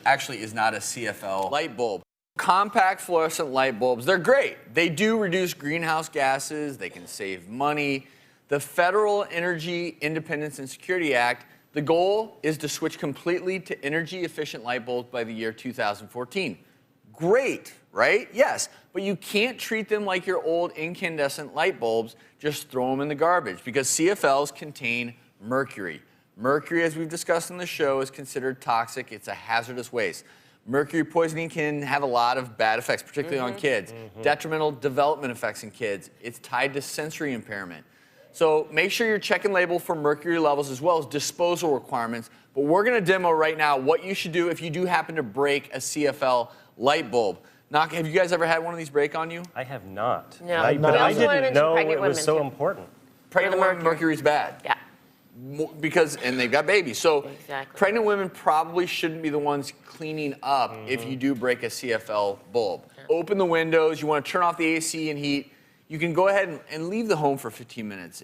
Actually is not a CFL light bulb. Compact fluorescent light bulbs, they're great. They do reduce greenhouse gases, they can save money. The Federal Energy Independence and Security Act, the goal is to switch completely to energy efficient light bulbs by the year 2014. Great, right? Yes, but you can't treat them like your old incandescent light bulbs, just throw them in the garbage because CFLs contain mercury. Mercury, as we've discussed on the show, is considered toxic. It's a hazardous waste. Mercury poisoning can have a lot of bad effects, particularly on kids. Detrimental development effects in kids. It's tied to sensory impairment. So make sure you're checking label for mercury levels as well as disposal requirements. But we're going to demo right now what you should do if you do happen to break a CFL light bulb. Have you guys ever had one of these break on you? I have not. No. But I We also wanna didn't mention know pregnant it was women, so too. important. Pregnant women, mercury's bad. Yeah. And they've got babies. So Exactly. pregnant women probably shouldn't be the ones cleaning up if you do break a CFL bulb. Open the windows. You want to turn off the AC and heat. You can go ahead and leave the home for 15 minutes.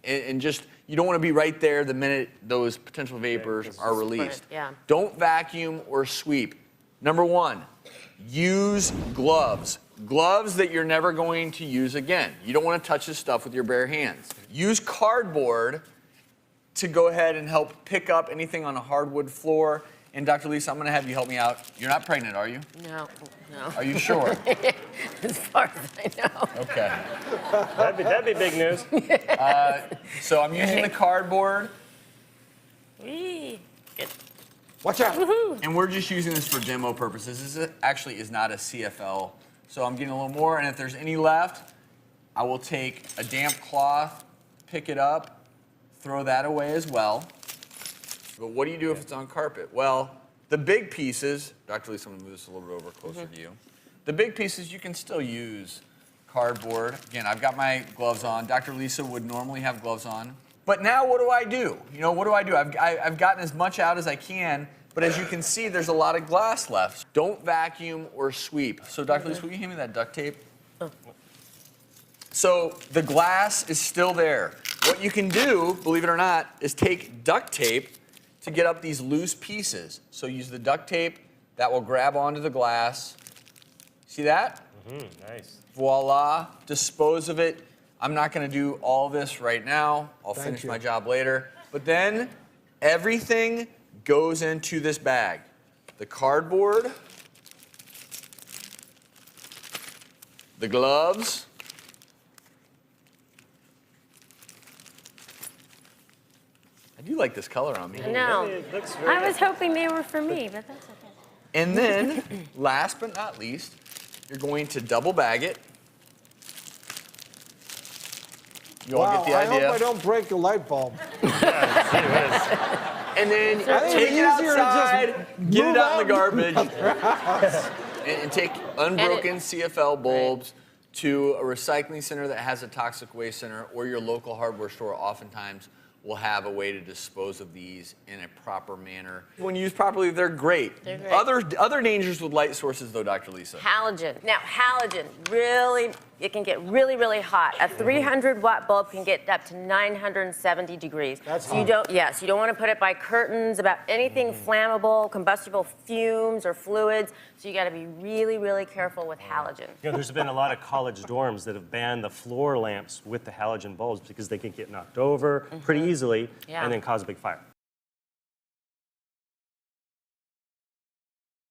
And just, you don't want to be right there the minute those potential vapors are released. Yeah. Don't vacuum or sweep. Number one, use gloves. Gloves that you're never going to use again. You don't want to touch this stuff with your bare hands. Use cardboard to go ahead and help pick up anything on a hardwood floor. And Dr. Lisa, I'm going to have you help me out. You're not pregnant, are you? No. Are you sure? As far as I know. Okay. That'd be big news. So I'm using the cardboard. Whee! Good. Watch out. Woohoo! And we're just using this for demo purposes. This actually is not a CFL. So I'm getting a little more, and if there's any left, I will take a damp cloth, pick it up, throw that away as well. But what do you do if it's on carpet? Well, the big pieces, Dr. Lisa, I'm gonna move this a little bit over closer to you. The big pieces, you can still use cardboard. Again, I've got my gloves on. Dr. Lisa would normally have gloves on. But now what do? You know, what do? I've gotten as much out as I can, but as you can see, there's a lot of glass left. Don't vacuum or sweep. So Dr. Lisa, will you hand me that duct tape? So the glass is still there. What you can do, believe it or not, is take duct tape to get up these loose pieces. So use the duct tape, that will grab onto the glass. See that? Nice. Voila, dispose of it. I'm not gonna do all this right now. I'll finish my job later. But then everything goes into this bag. The cardboard, the gloves, I do like this color on me. No. It looks very I was hoping they were for me, but that's okay. And then, last but not least, you're going to double bag it. You all get the I idea. hope I don't break the light bulb. And then I think take it'd be it easier to just outside, get move it out in the out. garbage, and take unbroken CFL bulbs to a recycling center that has a toxic waste center, or your local hardware store oftentimes will have a way to dispose of these in a proper manner. When used properly, they're great. They're great. Other dangers with light sources, though, Dr. Lisa. Halogen. Now, halogen, really, it can get really, really hot. A 300-watt bulb can get up to 970 degrees. That's so you hot. you don't want to put it by curtains, about anything flammable, combustible fumes or fluids. So you got to be really, really careful with halogen. You know, there's been a lot of college dorms that have banned the floor lamps with the halogen bulbs because they can get knocked over pretty easily Yeah. and then cause a big fire.